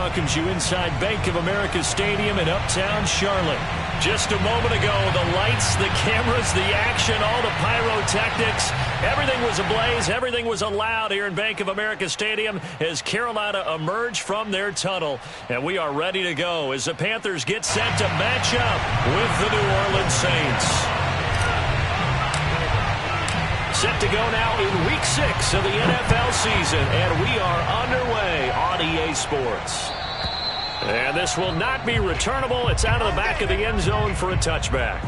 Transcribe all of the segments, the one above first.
welcomes you inside Bank of America Stadium in Uptown Charlotte. Just a moment ago, the lights, the cameras, the action, all the pyrotechnics, everything was ablaze, everything was allowed here in Bank of America Stadium as Carolina emerged from their tunnel. And we are ready to go as the Panthers get set to match up with the New Orleans Saints. Set to go now in Week 6 of the NFL season, and we are underway on EA Sports. And this will not be returnable. It's out of the back of the end zone for a touchback.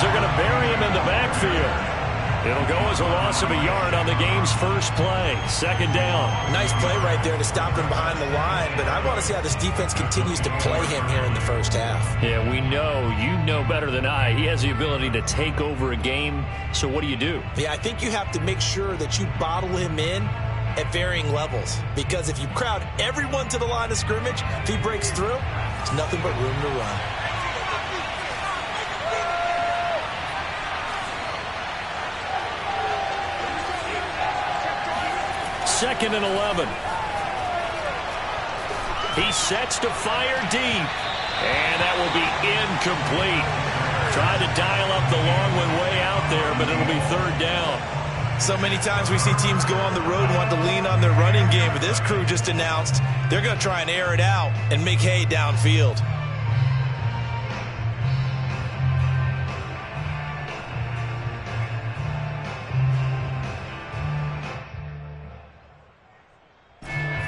They're going to bury him in the backfield. It'll go as a loss of a yard on the game's first play. Second down. Nice play right there to stop him behind the line, but I want to see how this defense continues to play him here in the first half. Yeah, we know. You know better than I. He has the ability to take over a game, so what do you do? Yeah, I think you have to make sure that you bottle him in at varying levels, because if you crowd everyone to the line of scrimmage, if he breaks through, there's nothing but room to run. Second and 11. He sets to fire deep. And that will be incomplete. Tried to dial up the long one way out there, but it'll be third down. So many times we see teams go on the road and want to lean on their running game, but this crew just announced they're going to try and air it out and make hay downfield.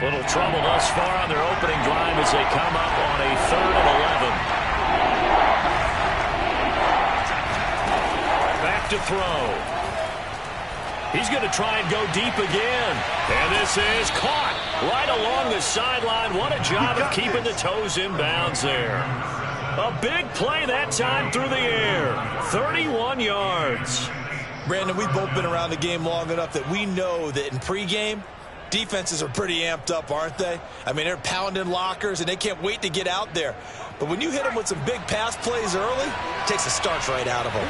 Little trouble thus far on their opening drive as they come up on a 3rd and 11. Back to throw. He's going to try and go deep again. And this is caught right along the sideline. What a job of keeping the toes in bounds there. A big play that time through the air. 31 yards. Brandon, we've both been around the game long enough that we know that in pregame, defenses are pretty amped up, aren't they? I mean, they're pounding lockers, and they can't wait to get out there. But when you hit them with some big pass plays early, it takes the starch right out of them.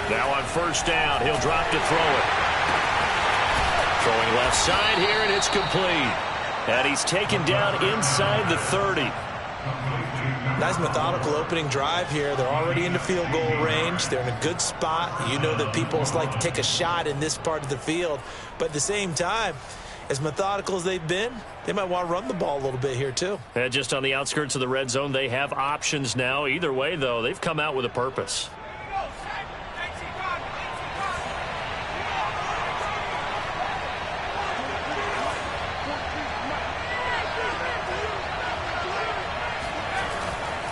Now on first down, he'll drop to throw it. Throwing left side here, and it's complete. And he's taken down inside the 30. Nice methodical opening drive here. They're already in the field goal range. They're in a good spot. You know that people like to take a shot in this part of the field. But at the same time, as methodical as they've been, they might want to run the ball a little bit here too. And just on the outskirts of the red zone, they have options now. Either way, though, they've come out with a purpose.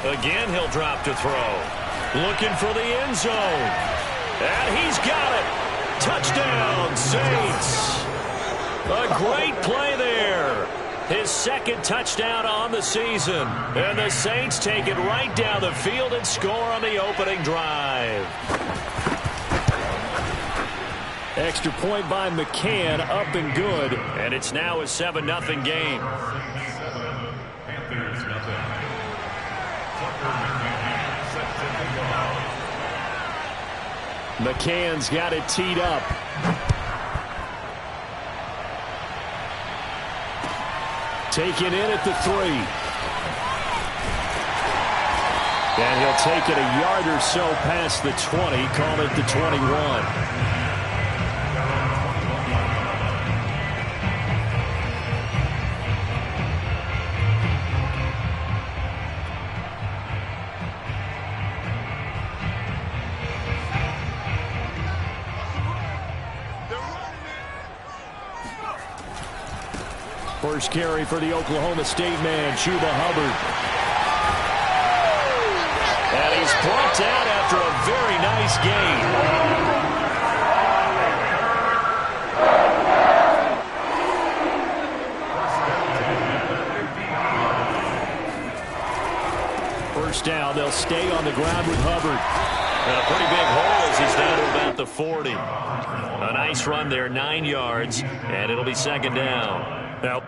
Again, he'll drop to throw. Looking for the end zone. And he's got it. Touchdown, Saints. A great play there. His second touchdown on the season. And the Saints take it right down the field and score on the opening drive. Extra point by McCann, up and good. And it's now a 7-0 game. McCann's got it teed up. Taken in at the 3. And he'll take it a yard or so past the 20, call it the 21. first carry for the Oklahoma State man, Chuba Hubbard. And he's brought down after a very nice gain. First down, they'll stay on the ground with Hubbard. And a pretty big hole as he's down to about the 40. A nice run there, 9 yards, and it'll be second down. Now,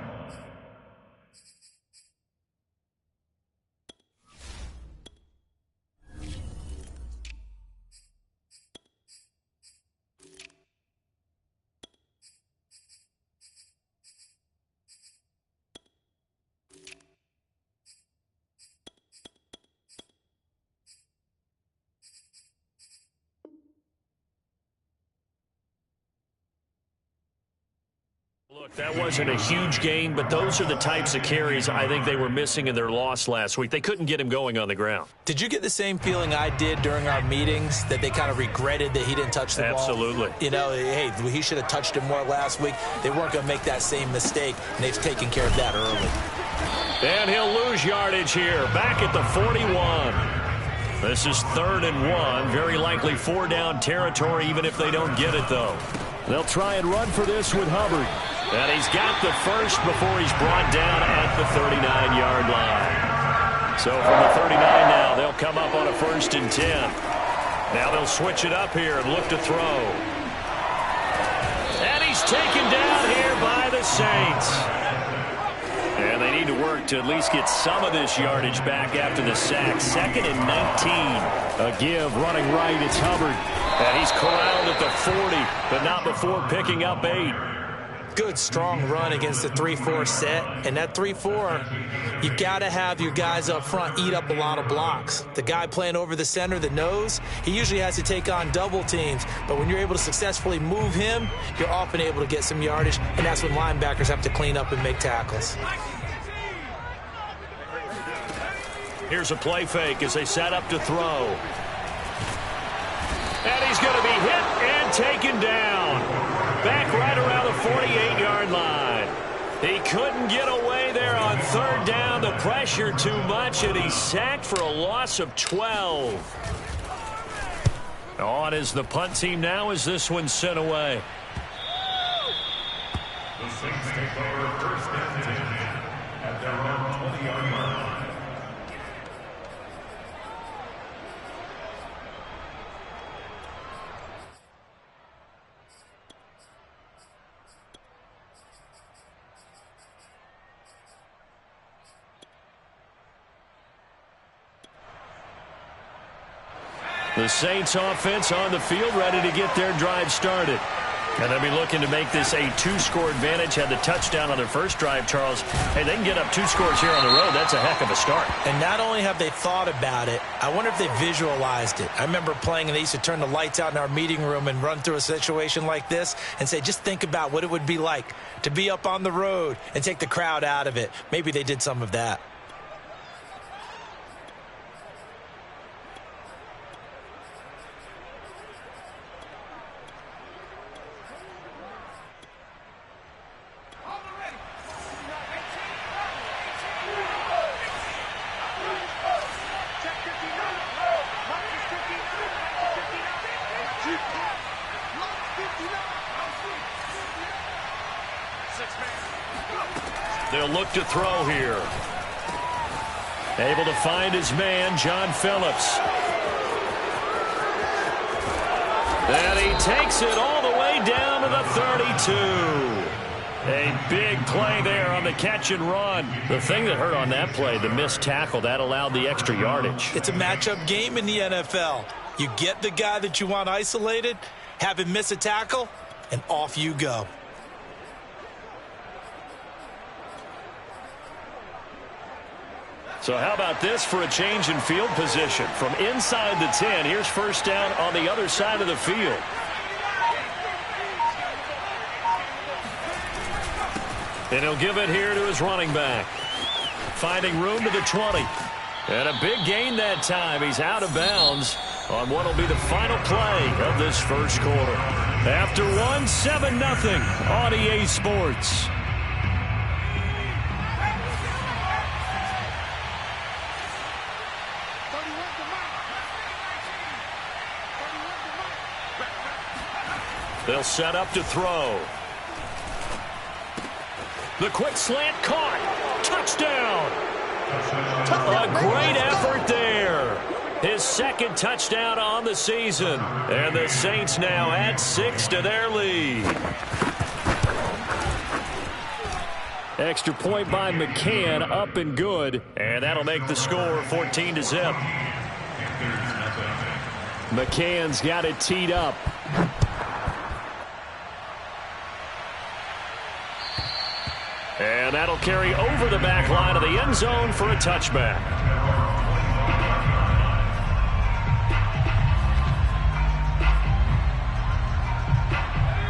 look, that wasn't a huge gain, but those are the types of carries I think they were missing in their loss last week. They couldn't get him going on the ground. Did you get the same feeling I did during our meetings, that they kind of regretted that he didn't touch the ball? Absolutely. You know, hey, he should have touched it more last week. They weren't going to make that same mistake, and they've taken care of that early. And he'll lose yardage here, back at the 41. This is 3rd and 1, very likely 4-down territory, even if they don't get it, though. They'll try and run for this with Hubbard. And he's got the first before he's brought down at the 39-yard line. So from the 39 now, they'll come up on a 1st and 10. Now they'll switch it up here and look to throw. And he's taken down here by the Saints. And they need to work to at least get some of this yardage back after the sack. 2nd and 19. A give running right, it's Hubbard. And he's corralled at the 40, but not before picking up 8. Good, strong run against the 3-4 set. And that 3-4, you got to have your guys up front eat up a lot of blocks. The guy playing over the center, the nose, he usually has to take on double teams. But when you're able to successfully move him, you're often able to get some yardage. And that's when linebackers have to clean up and make tackles. Here's a play fake as they set up to throw. And he's going to be hit and taken down. Back right around the 48-yard line. He couldn't get away there on 3rd down. The pressure too much, and he's sacked for a loss of 12. On is the punt team now as this one's sent away. The Saints take over 1st and 10 at their own 20-yard line. The Saints offense on the field, ready to get their drive started. And they'll be looking to make this a 2-score advantage. Had the touchdown on their first drive, Charles. Hey, they can get up 2 scores here on the road. That's a heck of a start. And not only have they thought about it, I wonder if they visualized it. I remember playing, and they used to turn the lights out in our meeting room and run through a situation like this and say, just think about what it would be like to be up on the road and take the crowd out of it. Maybe they did some of that. They'll look to throw here. Able to find his man, John Phillips. And he takes it all the way down to the 32. A big play there on the catch and run. The thing that hurt on that play, the missed tackle, that allowed the extra yardage. It's a matchup game in the NFL. You get the guy that you want isolated, have him miss a tackle, and off you go. So how about this for a change in field position? From inside the 10, here's first down on the other side of the field. And he'll give it here to his running back. Finding room to the 20. And a big gain that time. He's out of bounds on what will be the final play of this first quarter. After one, 7-0 on EA Sports. They'll set up to throw. The quick slant caught. Touchdown. A great effort there. His second touchdown on the season. And the Saints now add 6 to their lead. Extra point by McCann, up and good. And that'll make the score 14-0. McCann's got it teed up. And that'll carry over the back line of the end zone for a touchback.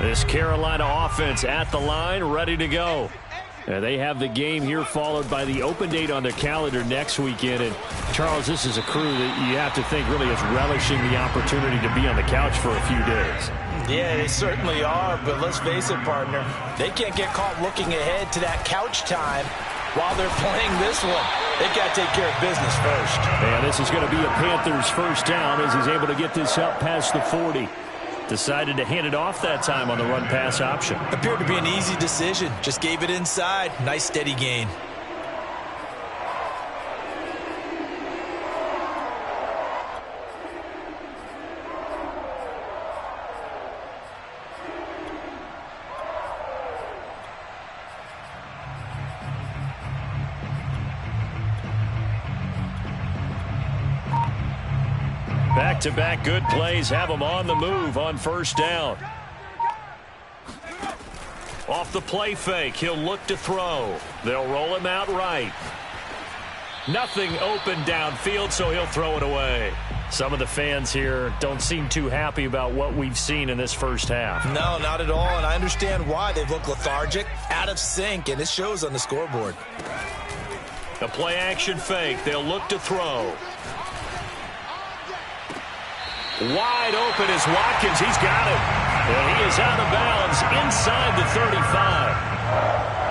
This Carolina offense at the line, ready to go. They have the game here followed by the open date on their calendar next weekend. And, Charles, this is a crew that you have to think really is relishing the opportunity to be on the couch for a few days. Yeah, they certainly are, but let's face it, partner. They can't get caught looking ahead to that couch time while they're playing this one. They got to take care of business first. And this is going to be a Panthers first down as he's able to get this up past the 40. Decided to hand it off that time on the run-pass option. Appeared to be an easy decision. Just gave it inside. Nice steady gain. Back-to-back good plays have them on the move on first down. Off the play fake, he'll look to throw. They'll roll him out right. Nothing open downfield, so he'll throw it away. Some of the fans here don't seem too happy about what we've seen in this first half. No, not at all, and I understand why. They've looked lethargic, out of sync, and it shows on the scoreboard. A play-action fake, they'll look to throw. Wide open is Watkins. He's got it. And he is out of bounds inside the 35.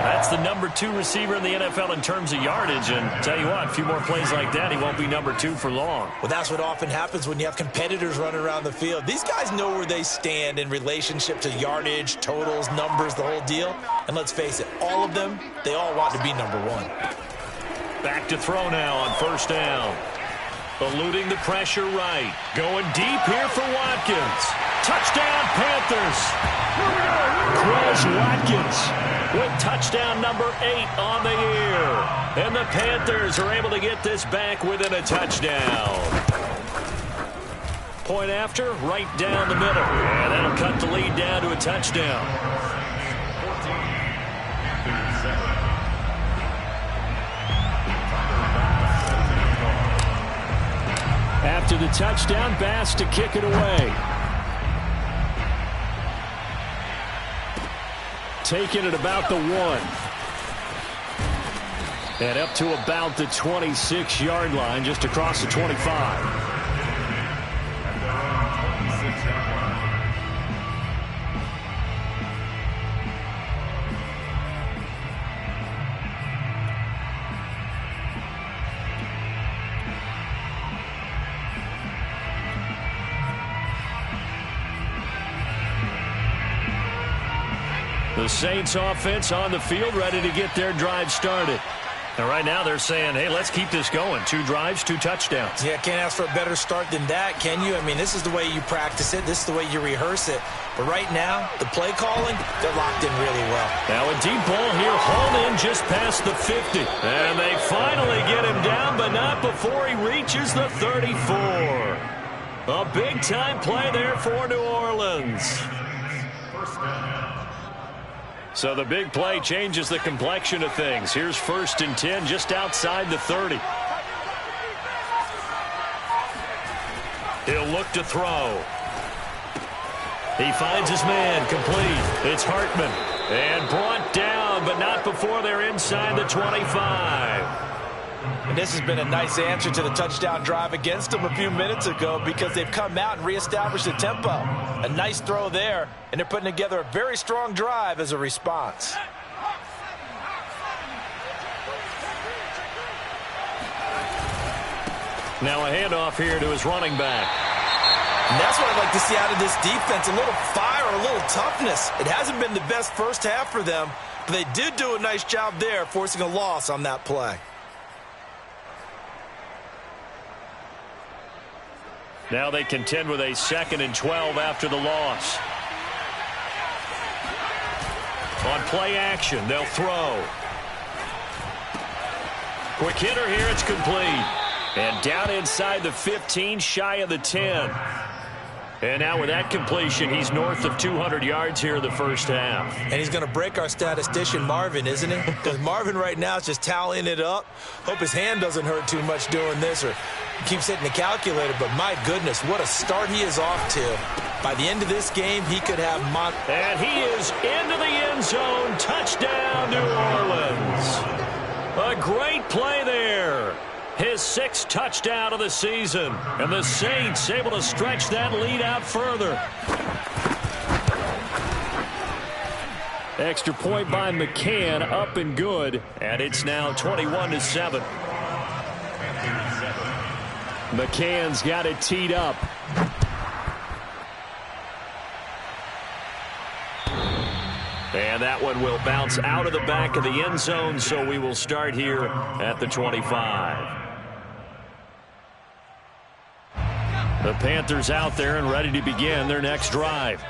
That's the number 2 receiver in the NFL in terms of yardage. And tell you what, a few more plays like that, he won't be number 2 for long. Well, that's what often happens when you have competitors running around the field. These guys know where they stand in relationship to yardage, totals, numbers, the whole deal. And let's face it, all of them, they all want to be number 1. Back to throw now on first down. Eluding the pressure right. Going deep here for Watkins. Touchdown, Panthers. Chris Watkins with touchdown number 8 on the year. And the Panthers are able to get this back within a touchdown. Point after, right down the middle. And that'll cut the lead down to a touchdown. After the touchdown, Bass to kick it away. Taking it about the 1. And up to about the 26-yard line, just across the 25. The Saints offense on the field, ready to get their drive started. And right now they're saying, hey, let's keep this going. 2 drives, 2 touchdowns. Yeah, can't ask for a better start than that, can you? I mean, this is the way you practice it. This is the way you rehearse it. But right now, the play calling, they're locked in really well. Now a deep ball here, hauled in just past the 50. And they finally get him down, but not before he reaches the 34. A big-time play there for New Orleans. So the big play changes the complexion of things. Here's 1st and 10 just outside the 30. He'll look to throw. He finds his man, complete. It's Hartman. And brought down, but not before they're inside the 25. And this has been a nice answer to the touchdown drive against them a few minutes ago because they've come out and reestablished the tempo. A nice throw there, and they're putting together a very strong drive as a response. Now a handoff here to his running back. And that's what I'd like to see out of this defense, a little fire, a little toughness. It hasn't been the best first half for them, but they did do a nice job there, forcing a loss on that play. Now they contend with a 2nd and 12 after the loss. On play action, they'll throw. Quick hitter here, it's complete. And down inside the 15, shy of the 10. And now with that completion, he's north of 200 yards here in the first half. And he's going to break our statistician, Marvin, isn't he? Because Marvin right now is just tallying it up. Hope his hand doesn't hurt too much doing this or keeps hitting the calculator. But my goodness, what a start he is off to. By the end of this game, he could have... And he is into the end zone. Touchdown, New Orleans. A great play there. His 6th touchdown of the season. And the Saints able to stretch that lead out further. Extra point by McCann, up and good. And it's now 21-7. McCann's got it teed up. And that one will bounce out of the back of the end zone, so we will start here at the 25. The Panthers out there and ready to begin their next drive.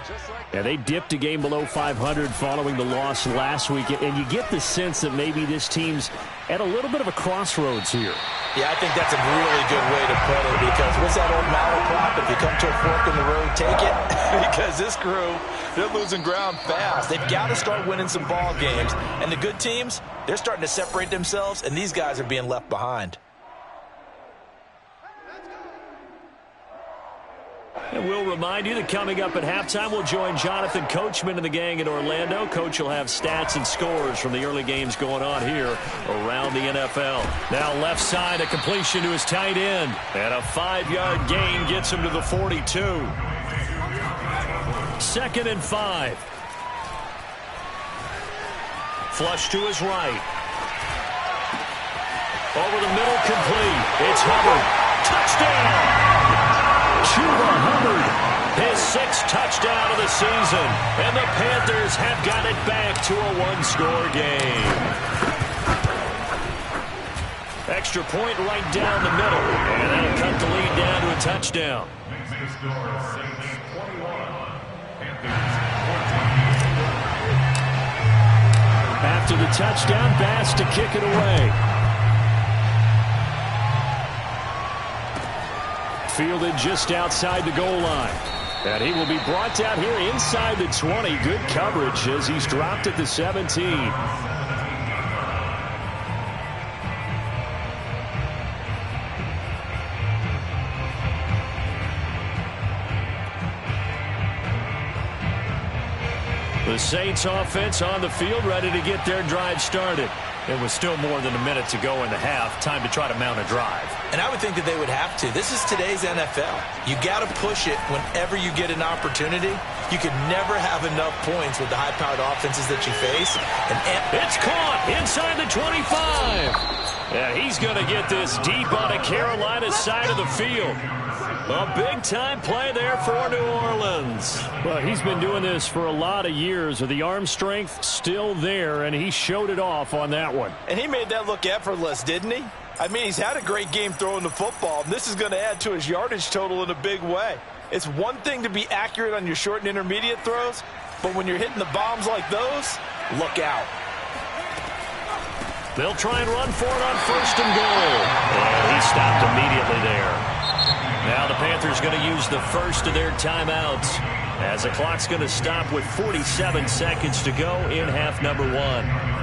And they dipped a game below 500 following the loss last week. And you get the sense that maybe this team's at a little bit of a crossroads here. Yeah, I think that's a really good way to put it, because what's that old malaprop? If you come to a fork in the road, take it. Because this crew, they're losing ground fast. They've got to start winning some ball games. And the good teams, they're starting to separate themselves, and these guys are being left behind. And we'll remind you that coming up at halftime, we'll join Jonathan Coachman and the gang in Orlando. Coach will have stats and scores from the early games going on here around the NFL. Now left side, a completion to his tight end. And a 5-yard gain gets him to the 42. 2nd and 5. Flush to his right. Over the middle, complete. It's Hubbard. Touchdown! Chuba Hubbard, his 6th touchdown of the season, and the Panthers have got it back to a 1-score game. Extra point right down the middle, and that'll cut the lead down to a touchdown. After the touchdown, Bass to kick it away. Fielded just outside the goal line. And he will be brought down here inside the 20. Good coverage as he's dropped at the 17. The Saints offense on the field, ready to get their drive started. It was still more than a minute to go in the half. Time to try to mount a drive. And I would think that they would have to. This is today's NFL. You got to push it whenever you get an opportunity. You could never have enough points with the high-powered offenses that you face. And it's caught inside the 25. Yeah, he's going to get this deep on a Carolina side of the field. A big-time play there for New Orleans. Well, he's been doing this for a lot of years with the arm strength still there, and he showed it off on that one. And he made that look effortless, didn't he? I mean, he's had a great game throwing the football, and this is going to add to his yardage total in a big way. It's one thing to be accurate on your short and intermediate throws, but when you're hitting the bombs like those, look out. They'll try and run for it on 1st and goal. And he stopped immediately there. Now the Panthers going to use the first of their timeouts as the clock's going to stop with 47 seconds to go in half number 1.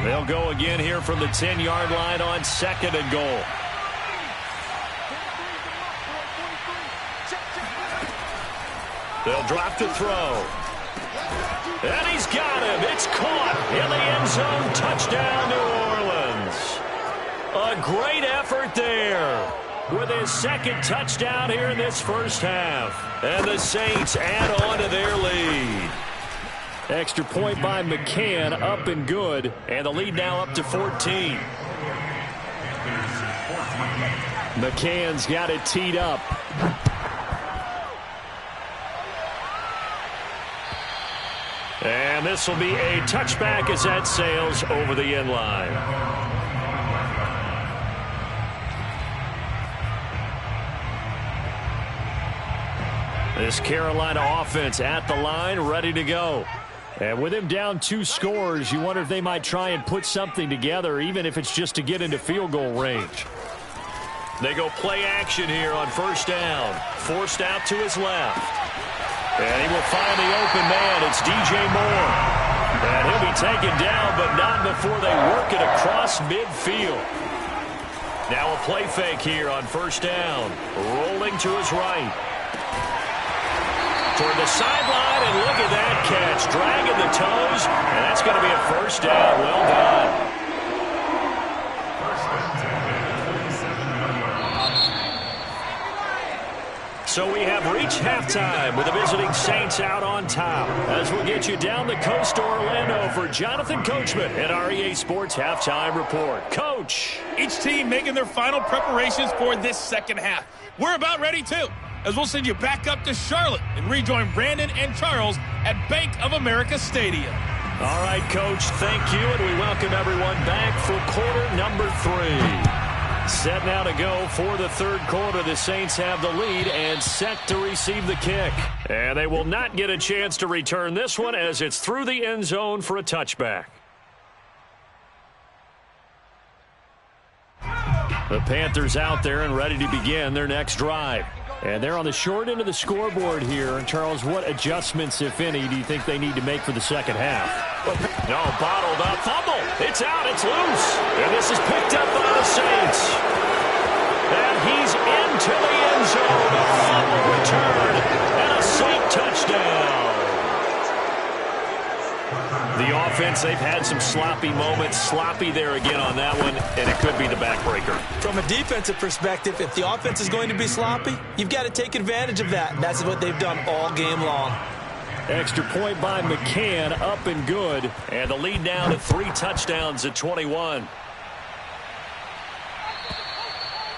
They'll go again here from the 10-yard line on 2nd and goal. They'll drop the throw. And he's got him. It's caught in the end zone. Touchdown, New Orleans. A great effort there. with his second touchdown here in this first half. And the Saints add on to their lead. Extra point by McCann, up and good. And the lead now up to 14. McCann's got it teed up. And this will be a touchback as that sails over the end line. This Carolina offense at the line, ready to go. And with him down 2 scores, you wonder if they might try and put something together, even if it's just to get into field goal range. They go play action here on first down. Forced out to his left. And he will find the open man. It's DJ Moore. And he'll be taken down, but not before they work it across midfield. Now a play fake here on first down. Rolling to his right. Toward the sideline, and look at that catch. Dragging the toes, and that's going to be a first down. Well done. So we have reached halftime with the visiting Saints out on top. As we'll get you down the coast to Orlando for Jonathan Coachman at our EA Sports Halftime Report. Coach. Each team making their final preparations for this second half. We're about ready, too, as we'll send you back up to Charlotte and rejoin Brandon and Charles at Bank of America Stadium. All right, Coach, thank you, and we welcome everyone back for quarter number 3. Set now to go for the third quarter. The Saints have the lead and set to receive the kick. And they will not get a chance to return this one as it's through the end zone for a touchback. The Panthers out there and ready to begin their next drive. And they're on the short end of the scoreboard here. And, Charles, what adjustments, if any, do you think they need to make for the second half? No, bottled up. Fumble. It's out. It's loose. And this is picked up by the Saints. And he's into the end zone. A fumble return. And a Saint touchdown. The offense, they've had some sloppy moments. Sloppy there again on that one, and it could be the backbreaker. From a defensive perspective, if the offense is going to be sloppy, you've got to take advantage of that. And that's what they've done all game long. Extra point by McCann, up and good. And the lead now to 3 touchdowns at 21.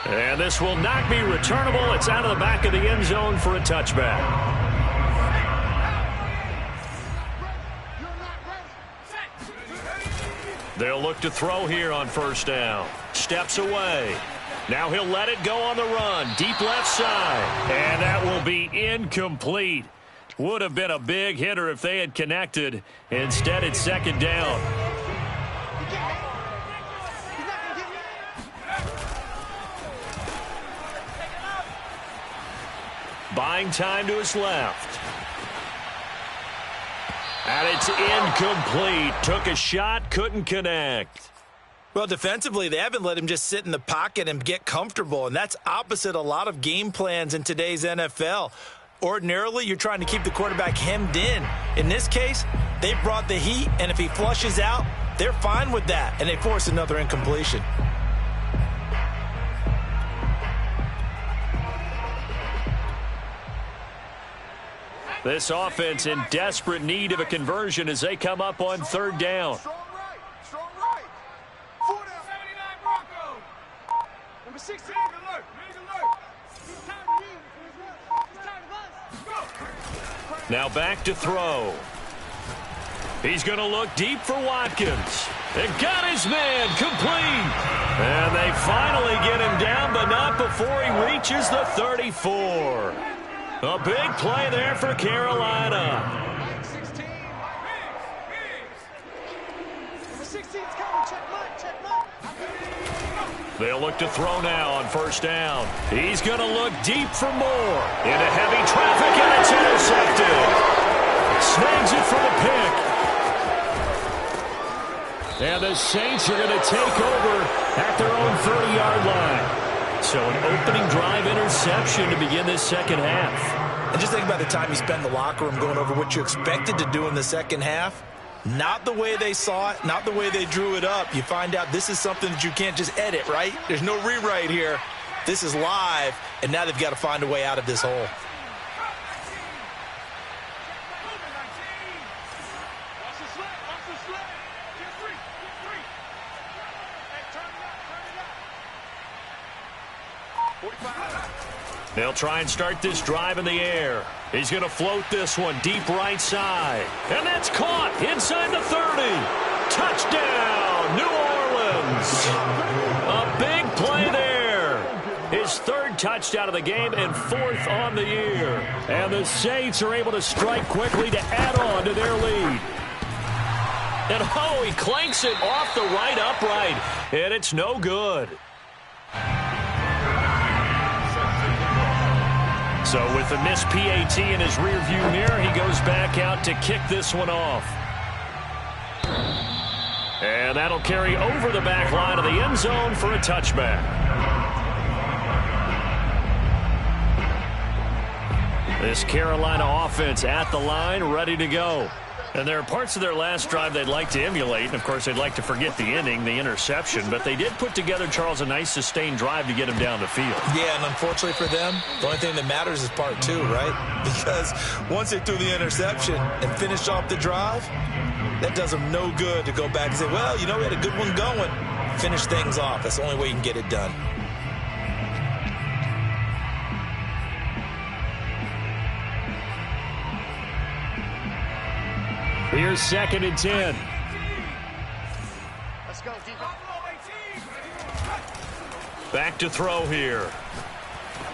And this will not be returnable. It's out of the back of the end zone for a touchback. They'll look to throw here on first down. Steps away. Now he'll let it go on the run. Deep left side. And that will be incomplete. Would have been a big hitter if they had connected. Instead, it's second down. Buying time to his left. And it's incomplete. Took a shot, couldn't connect. Well, defensively, they haven't let him just sit in the pocket and get comfortable, and that's opposite a lot of game plans in today's NFL. Ordinarily, you're trying to keep the quarterback hemmed in. In this case, they brought the heat, and if he flushes out, they're fine with that, and they force another incompletion. This offense in desperate need of a conversion as they come up on third down. Strong right. 4 down. 79 Broncos. Number 16, alert. Now back to throw. He's going to look deep for Watkins. They've got his man complete. And they finally get him down, but not before he reaches the 34. A big play there for Carolina. They'll look to throw now on first down. He's going to look deep for more. Into heavy traffic, and it's intercepted. Snags it for the pick. And the Saints are going to take over at their own 30-yard line. So an opening drive interception to begin this second half. And just think about the time you spend in the locker room going over what you expected to do in the second half. Not the way they saw it, not the way they drew it up. You find out this is something that you can't just edit, right? There's no rewrite here. This is live, and now they've got to find a way out of this hole. They'll try and start this drive in the air. He's going to float this one deep right side. And that's caught inside the 30. Touchdown, New Orleans. A big play there. His third touchdown of the game and fourth on the year. And the Saints are able to strike quickly to add on to their lead. And oh, he clanks it off the right upright. And it's no good. So with the missed PAT in his rearview mirror, he goes back out to kick this one off. And that'll carry over the back line of the end zone for a touchback. This Carolina offense at the line, ready to go. And there are parts of their last drive they'd like to emulate. And, of course, they'd like to forget the ending, the interception. But they did put together, Charles, a nice sustained drive to get him down the field. Yeah, and unfortunately for them, the only thing that matters is part two, right? Because once they threw the interception and finished off the drive, that does them no good to go back and say, well, you know, we had a good one going. Finish things off. That's the only way you can get it done. Here's 2nd and 10. Let's go, Back to throw here.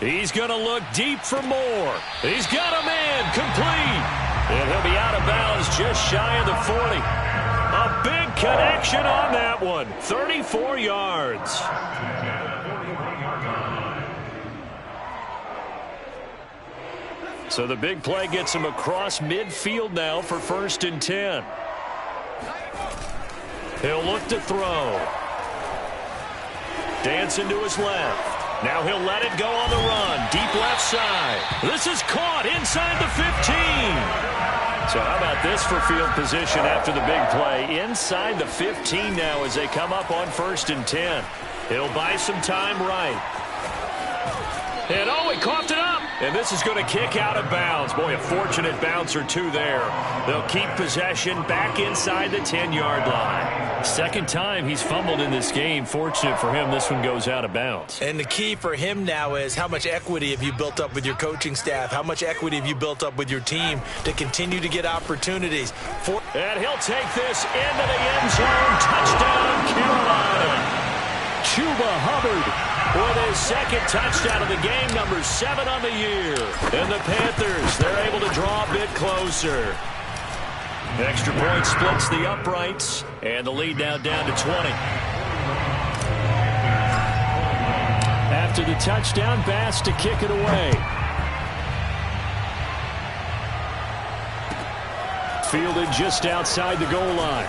He's going to look deep for more. He's got a man complete. And he'll be out of bounds just shy of the 40. A big connection on that one. 34 yards. So the big play gets him across midfield now for 1st and 10. He'll look to throw. Dancing to his left. Now he'll let it go on the run. Deep left side. This is caught inside the 15. So how about this for field position after the big play? Inside the 15 now as they come up on 1st and 10. He'll buy some time right. And oh, he coughed it up. And this is going to kick out of bounds. Boy, a fortunate bounce or two there. They'll keep possession back inside the 10-yard line. Second time he's fumbled in this game. Fortunate for him, this one goes out of bounds. And the key for him now is how much equity have you built up with your coaching staff? How much equity have you built up with your team to continue to get opportunities? And he'll take this into the end zone. Touchdown, Carolina. Chuba Hubbard with his 2nd touchdown of the game, number 7 on the year. And the Panthers, they're able to draw a bit closer. Extra point splits the uprights, and the lead now down to 20. After the touchdown, Bass to kick it away. Fielded just outside the goal line.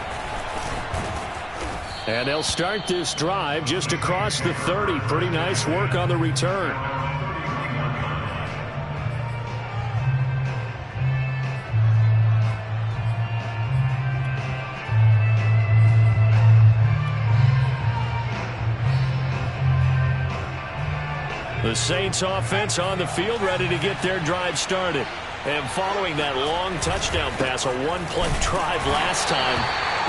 And they'll start this drive just across the 30. Pretty nice work on the return. The Saints offense on the field ready to get their drive started. And following that long touchdown pass, a one-play drive last time,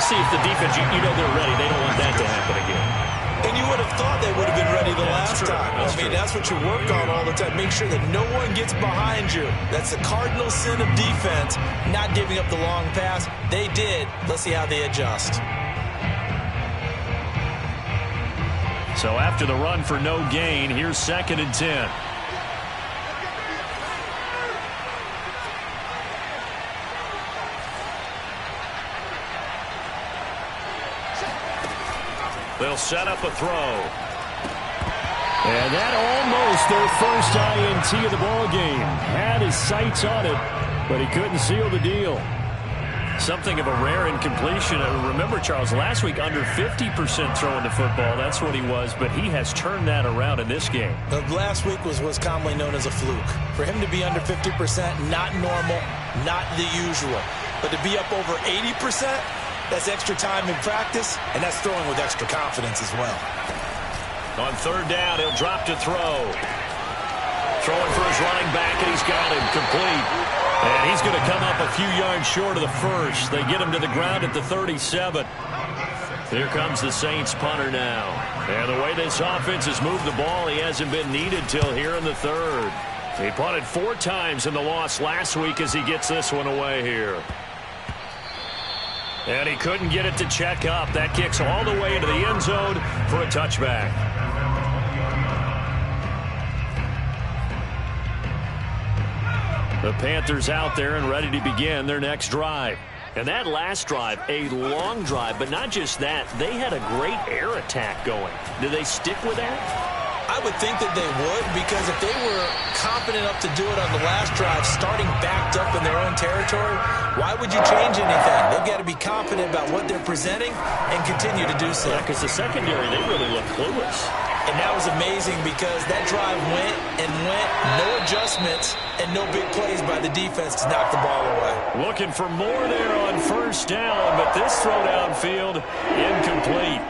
see if the defense, you know they're ready. They don't want that to happen again. And you would have thought they would have been ready the last time. I mean, that's what you work on all the time. Make sure that no one gets behind you. That's the cardinal sin of defense, not giving up the long pass. They did. Let's see how they adjust. So after the run for no gain, here's 2nd and 10. They'll set up a throw. And that almost their first INT of the ball game. Had his sights on it, but he couldn't seal the deal. Something of a rare incompletion. Remember, Charles, last week under 50% throwing the football. That's what he was, but he has turned that around in this game. Last week was what's commonly known as a fluke. For him to be under 50%, not normal, not the usual. But to be up over 80%, that's extra time in practice, and that's throwing with extra confidence as well. On third down, he'll drop to throw. Throwing for his running back, and he's got him complete. And he's going to come up a few yards short of the first. They get him to the ground at the 37. Here comes the Saints punter now. And the way this offense has moved the ball, he hasn't been needed till here in the third. He punted 4 times in the loss last week as he gets this one away here. And he couldn't get it to check up. That kicks all the way into the end zone for a touchback. The Panthers out there and ready to begin their next drive. And that last drive, a long drive, but not just that. They had a great air attack going. Do they stick with that? I would think that they would, because if they were confident enough to do it on the last drive, starting backed up in their own territory, why would you change anything? They've got to be confident about what they're presenting and continue to do so. Yeah, because the secondary, they really look clueless. And that was amazing because that drive went and went, no adjustments, and no big plays by the defense to knock the ball away. Looking for more there on first down, but this throw downfield incomplete.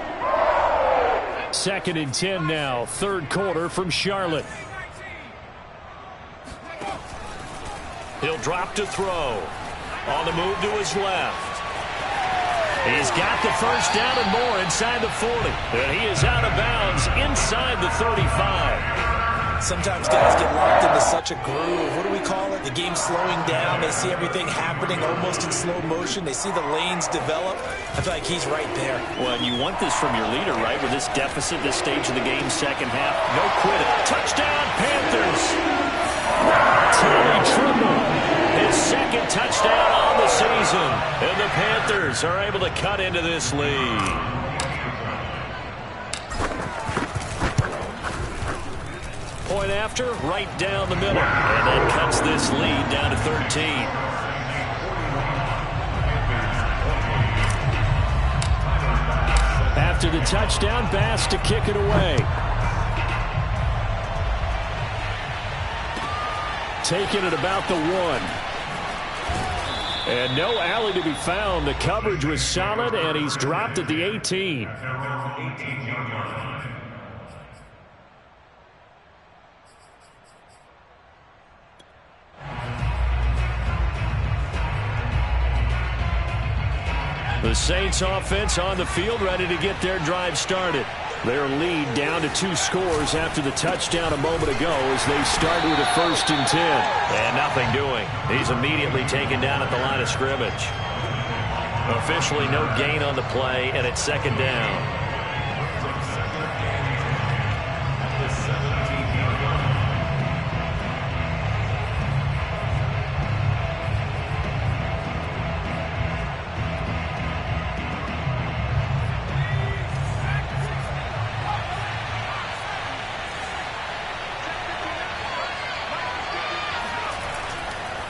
2nd and 10 now, third quarter from Charlotte. He'll drop to throw. On the move to his left. He's got the first down and more inside the 40. And he is out of bounds inside the 35. Sometimes guys get locked into such a groove. What do we call it? The game's slowing down. They see everything happening almost in slow motion. They see the lanes develop. I feel like he's right there. Well, and you want this from your leader, right? With this deficit, this stage of the game, second half. No quitting. Touchdown, Panthers! Tommy Tremble, his 2nd touchdown on the season. And the Panthers are able to cut into this lead. Point after, right down the middle. And that cuts this lead down to 13. After the touchdown, Bass to kick it away. Taking it about the 1. And no alley to be found. The coverage was solid, and he's dropped at the 18. The Saints offense on the field, ready to get their drive started. Their lead down to 2 scores after the touchdown a moment ago as they start with a 1st and 10. And nothing doing. He's immediately taken down at the line of scrimmage. Officially no gain on the play, and it's 2nd down.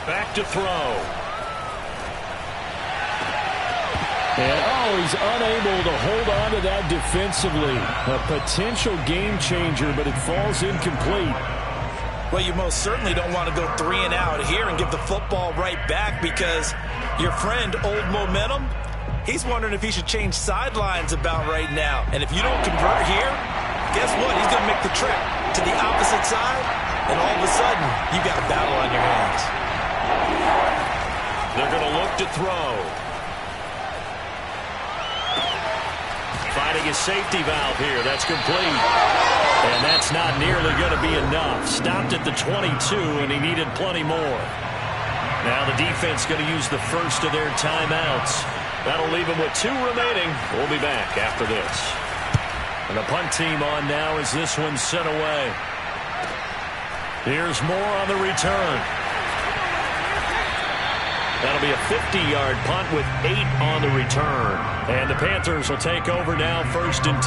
Back to throw. And, he's unable to hold on to that defensively. A potential game changer, but it falls incomplete. Well, you most certainly don't want to go 3 and out here and give the football right back, because your friend, Old Momentum, he's wondering if he should change sidelines about right now. And if you don't convert here, guess what? He's going to make the trip to the opposite side, and all of a sudden, you got a battle on your hands. They're going to look to throw. Finding a safety valve here. That's complete. And that's not nearly going to be enough. Stopped at the 22, and he needed plenty more. Now the defense going to use the first of their timeouts. That'll leave them with 2 remaining. We'll be back after this. And the punt team on now as this one's sent away. Here's more on the return. That'll be a 50-yard punt with 8 on the return. And the Panthers will take over now, 1st and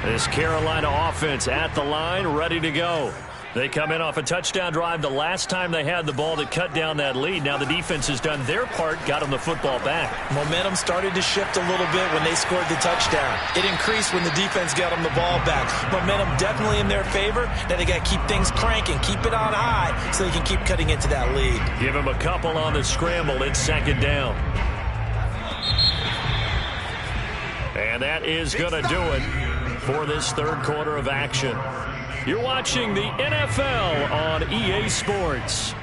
10. This Carolina offense at the line, ready to go. They come in off a touchdown drive the last time they had the ball that cut down that lead. Now the defense has done their part, got them the football back. Momentum started to shift a little bit when they scored the touchdown. It increased when the defense got them the ball back. Momentum definitely in their favor. Now they got to keep things cranking, keep it on high so they can keep cutting into that lead. Give them a couple on the scramble. It's second down. And that is going to do it for this third quarter of action. You're watching the NFL on EA Sports.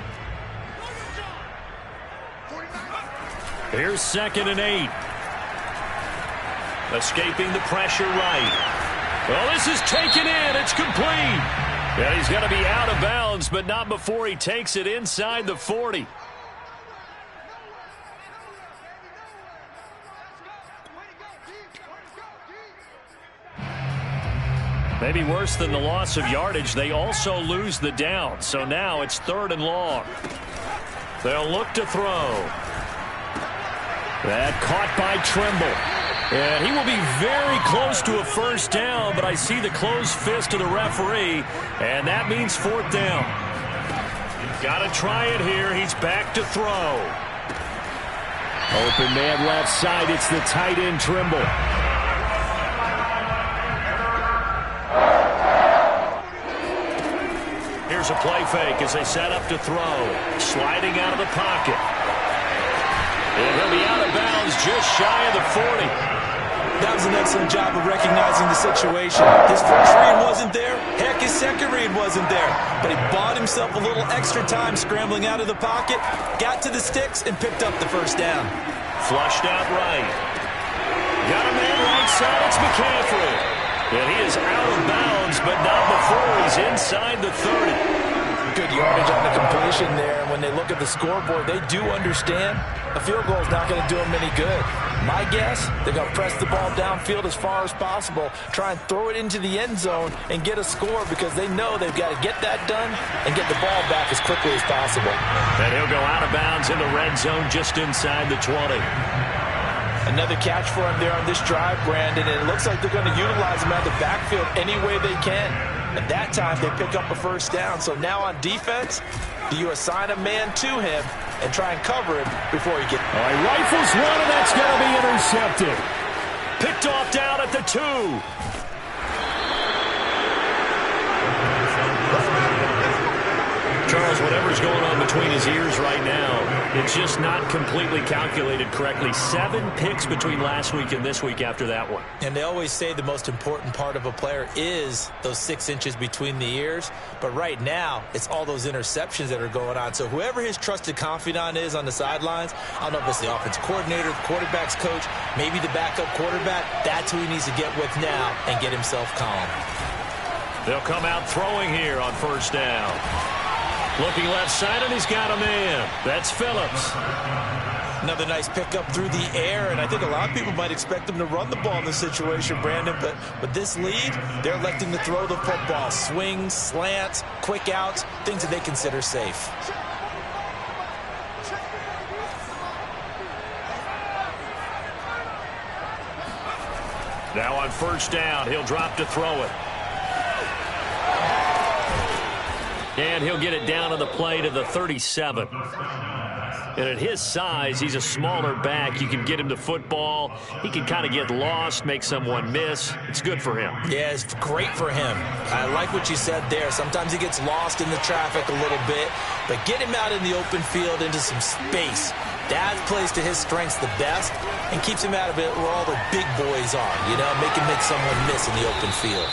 Here's 2nd and 8. Escaping the pressure right. Well, this is taken in. It's complete. And he's going to be out of bounds, but not before he takes it inside the 40. Maybe worse than the loss of yardage, they also lose the down. So now it's 3rd and long. They'll look to throw. That caught by Trimble. And he will be very close to a first down, but I see the closed fist of the referee, and that means 4th down. Got to try it here. He's back to throw. Open man left side. It's the tight end Trimble. Here's a play fake as they set up to throw. Sliding out of the pocket. And he'll be out of bounds just shy of the 40. That was an excellent job of recognizing the situation. His first read wasn't there. Heck, his second read wasn't there. But he bought himself a little extra time scrambling out of the pocket, got to the sticks, and picked up the first down. Flushed out right. Got a man right side. It's McCaffrey. And he is out of bounds, but not before he's inside the 30. Good yardage on the completion there. And when they look at the scoreboard, they do understand a field goal is not going to do them any good. My guess, they're going to press the ball downfield as far as possible, try and throw it into the end zone and get a score because they know they've got to get that done and get the ball back as quickly as possible. And he'll go out of bounds in the red zone just inside the 20. Another catch for him there on this drive, Brandon, and it looks like they're going to utilize him out of the backfield any way they can. At that time, they pick up a first down. So now on defense, do you assign a man to him and try and cover him before he gets... All right, rifles one, and that's going to be intercepted. Picked off down at the 2. Charles, whatever's going on between his ears right now, it's just not completely calculated correctly. 7 picks between last week and this week after that one. And they always say the most important part of a player is those 6 inches between the ears. But right now, it's all those interceptions that are going on. So whoever his trusted confidant is on the sidelines, I don't know if it's the offensive coordinator, the quarterback's coach, maybe the backup quarterback, that's who he needs to get with now and get himself calm. They'll come out throwing here on first down. Looking left side, and he's got a man. That's Phillips. Another nice pickup through the air, and I think a lot of people might expect them to run the ball in this situation, Brandon, but with this lead, they're electing to throw the football. Swings, slants, quick outs, things that they consider safe. Now on first down, he'll drop to throw it. And he'll get it down to the play to the 37. And at his size, he's a smaller back. You can get him the football. He can kind of get lost, make someone miss. It's good for him. Yeah, it's great for him. I like what you said there. Sometimes he gets lost in the traffic a little bit, but get him out in the open field into some space. That plays to his strengths the best and keeps him out of it where all the big boys are, you know, make someone miss in the open field.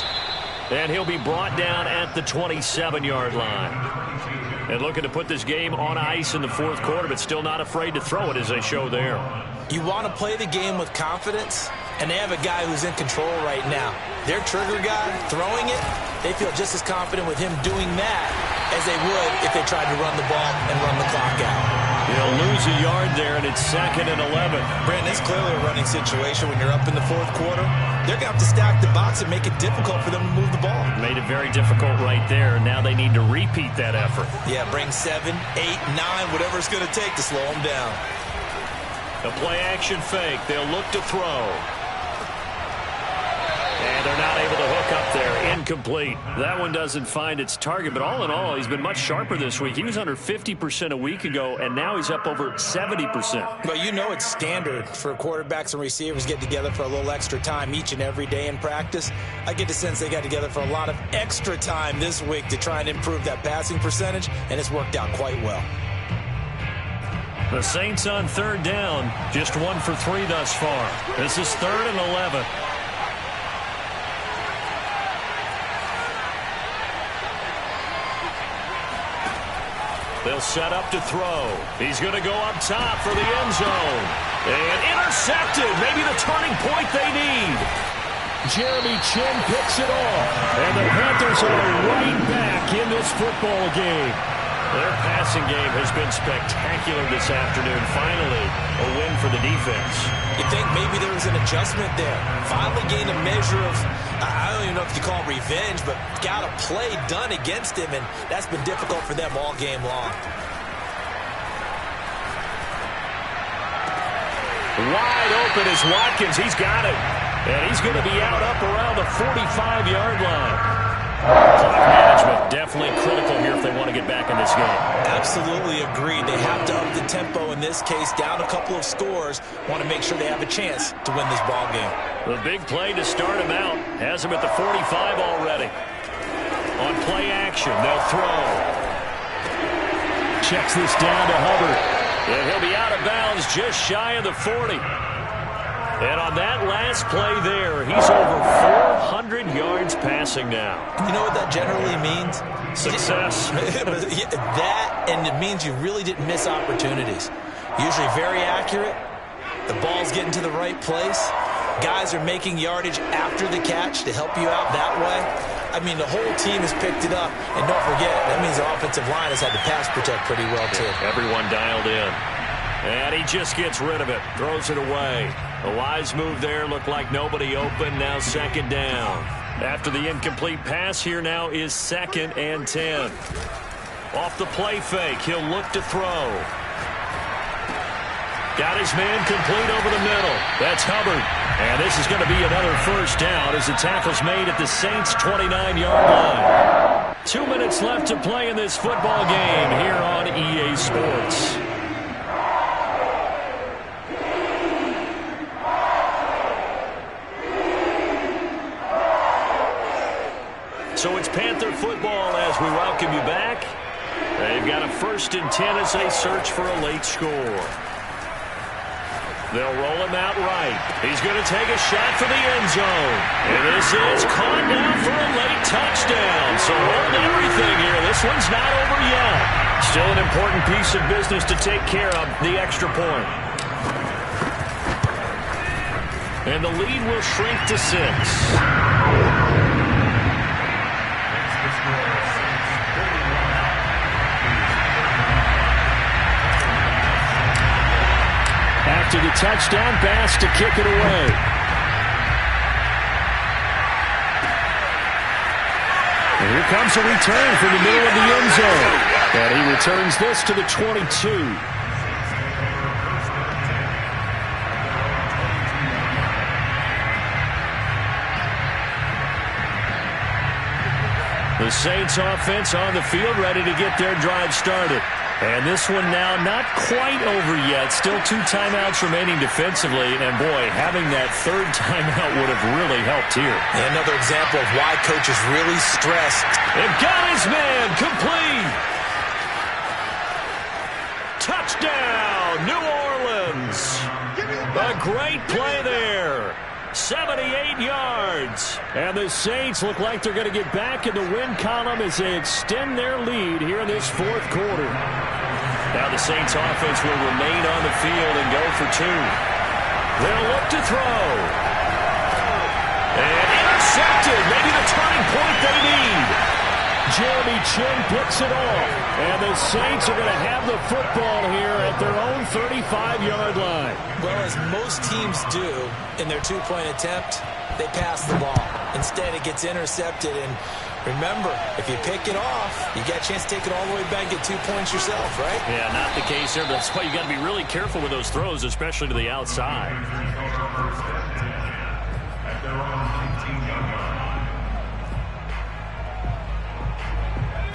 And he'll be brought down at the 27-yard line. And looking to put this game on ice in the fourth quarter, but still not afraid to throw it as they show there. You want to play the game with confidence, and they have a guy who's in control right now. Their trigger guy throwing it, they feel just as confident with him doing that as they would if they tried to run the ball and run the clock out. He'll lose a yard there, and it's 2nd and 11. Brandon, it's clearly a running situation when you're up in the fourth quarter. They're going to have to stack the box and make it difficult for them to move the ball. Made it very difficult right there. Now they need to repeat that effort. Yeah, bring 7, 8, 9, whatever it's going to take to slow them down. A play-action fake. They'll look to throw. And they're not able to hook up there. Incomplete. That one doesn't find its target, but all in all, he's been much sharper this week. He was under 50% a week ago, and now he's up over 70%. But you know it's standard for quarterbacks and receivers get together for a little extra time each and every day in practice. I get the sense they got together for a lot of extra time this week to try and improve that passing percentage, and it's worked out quite well. The Saints on third down, just 1 for 3 thus far. This is 3rd and 11. They'll set up to throw. He's going to go up top for the end zone. And intercepted. Maybe the turning point they need. Jeremy Chin picks it off. And the Panthers are right back in this football game. Their passing game has been spectacular this afternoon. Finally, a win for the defense. You think maybe there was an adjustment there. Finally gained a measure of, I don't even know if you call it revenge, but got a play done against him, and that's been difficult for them all game long. Wide open is Watkins. He's got it. And he's going to be out up around the 45-yard line. Clock management definitely critical here if they want to get back in this game. Absolutely agreed. They have to up the tempo in this case, down a couple of scores. Want to make sure they have a chance to win this ball game. The big play to start him out has him at the 45 already. On play action, they'll throw. Checks this down to Hubbard. And he'll be out of bounds just shy of the 40. And on that last play there, he's over 400 yards passing now. You know what that generally means? Success. That, and it means you really didn't miss opportunities. Usually very accurate. The ball's getting to the right place. Guys are making yardage after the catch to help you out that way. I mean, the whole team has picked it up. And don't forget, that means the offensive line has had to pass protect pretty well, too. Everyone dialed in. And he just gets rid of it, throws it away. A wise move there, looked like nobody open, now 2nd down. After the incomplete pass, here now is 2nd and 10. Off the play fake, he'll look to throw. Got his man complete over the middle. That's Hubbard. And this is going to be another 1st down as the tackle's made at the Saints' 29-yard line. 2 minutes left to play in this football game here on EA Sports. So it's Panther football as we welcome you back. They've got a 1st and 10 as they search for a late score. They'll roll him out right. He's going to take a shot for the end zone. And this is caught down for a late touchdown. So hold everything here. This one's not over yet. Still an important piece of business to take care of, the extra point. And the lead will shrink to 6. After the touchdown pass to kick it away. And here comes a return from the middle of the end zone. And he returns this to the 22. The Saints offense on the field ready to get their drive started. And this one now not quite over yet. Still 2 timeouts remaining defensively. And, boy, having that 3rd timeout would have really helped here. And another example of why coaches really stressed. And got his man complete. Touchdown, New Orleans. A great play there. 78 yards. And the Saints look like they're going to get back in the win column as they extend their lead here in this 4th quarter. Now the Saints offense will remain on the field and go for 2. They'll look to throw. And intercepted. Maybe the turning point they need. Jeremy Chin picks it off. And the Saints are going to have the football here at their own 35-yard line. Well, as most teams do in their 2-point attempt, they pass the ball. Instead, it gets intercepted. And remember, if you pick it off, you get a chance to take it all the way back and get 2 points yourself, right? Yeah, not the case here. But that's why you got to be really careful with those throws, especially to the outside.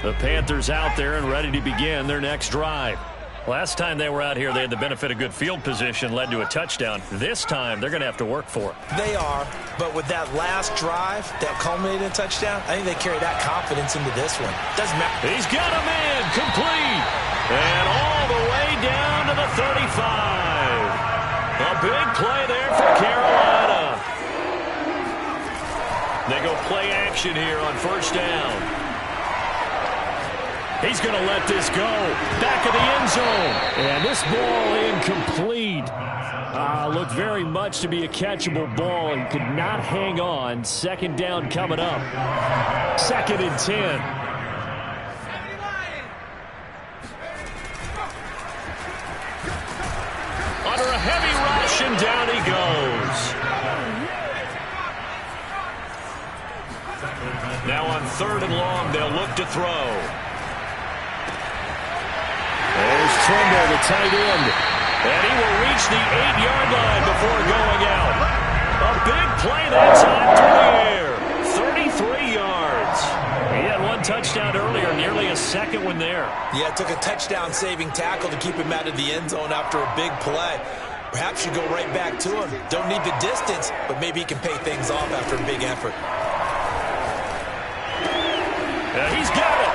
The Panthers out there and ready to begin their next drive. Last time they were out here, they had the benefit of good field position, led to a touchdown. This time, they're going to have to work for it. They are, but with that last drive that culminated in a touchdown, I think they carry that confidence into this one. Doesn't matter. He's got him in, complete, and all the way down to the 35. A big play there for Carolina. They go play action here on first down. He's going to let this go. Back of the end zone. And this ball incomplete. Looked very much to be a catchable ball and could not hang on. Second down coming up. 2nd and 10. Under a heavy rush, and down he goes. Now on 3rd and long, they'll look to throw. There's Trumbull, the tight end. And he will reach the 8-yard line before going out. A big play that time through the air. 33 yards. He had one touchdown earlier, nearly a second one there. Yeah, it took a touchdown-saving tackle to keep him out of the end zone after a big play. Perhaps you go right back to him. Don't need the distance, but maybe he can pay things off after a big effort. He's got it.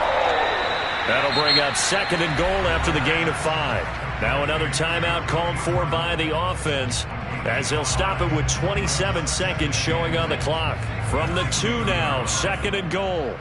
That'll bring up 2nd and goal after the gain of 5. Now another timeout called for by the offense as they'll stop it with 27 seconds showing on the clock. From the 2 now, 2nd and goal.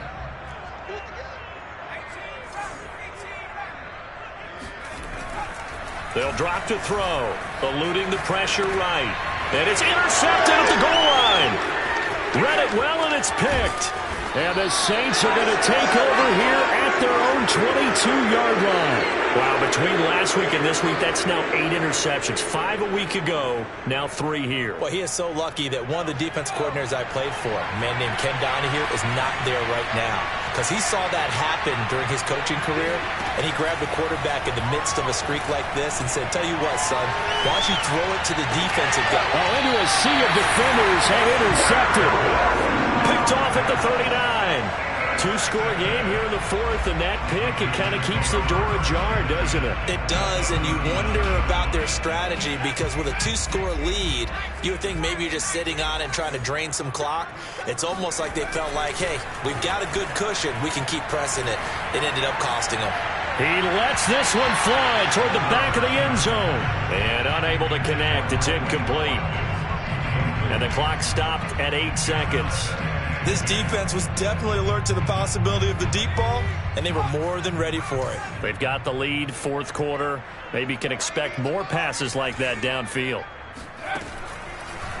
They'll drop to throw, eluding the pressure right. And it's intercepted at the goal line. Read it well, and it's picked. And the Saints are going to take over here at their own 22-yard line. Wow, between last week and this week, that's now 8 interceptions. 5 a week ago, now 3 here. Well, he is so lucky that one of the defense coordinators I played for, a man named Ken Donahue, is not there right now. Because he saw that happen during his coaching career, and he grabbed the quarterback in the midst of a streak like this and said, tell you what, son, why don't you throw it to the defensive guy? Oh, into a sea of defenders and intercepted. Picked off at the 39. 2-score game here in the 4th, and that pick, it kind of keeps the door ajar, doesn't it? It does, and you wonder about their strategy because with a 2-score lead, you would think maybe you're just sitting on it and trying to drain some clock. It's almost like they felt like, hey, we've got a good cushion. We can keep pressing it. It ended up costing them. He lets this one fly toward the back of the end zone. And unable to connect. It's incomplete. And the clock stopped at 8 seconds. This defense was definitely alert to the possibility of the deep ball, and they were more than ready for it. They've got the lead, 4th quarter. Maybe can expect more passes like that downfield.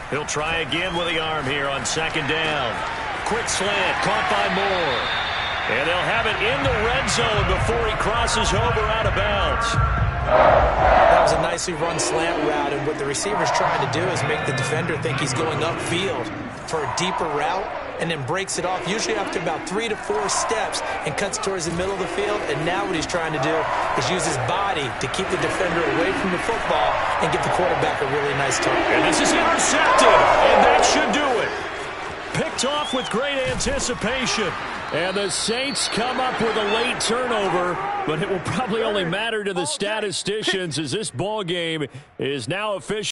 He'll try again with the arm here on 2nd down. Quick slant, caught by Moore. And they'll have it in the red zone before he crosses over out of bounds. That was a nicely run slant route, and what the receiver's trying to do is make the defender think he's going upfield for a deeper route, and then breaks it off, usually after about 3 to 4 steps, and cuts towards the middle of the field. And now what he's trying to do is use his body to keep the defender away from the football and give the quarterback a really nice target. And this is intercepted, and that should do it. Picked off with great anticipation. And the Saints come up with a late turnover, but it will probably only matter to the statisticians as this ball game is now official.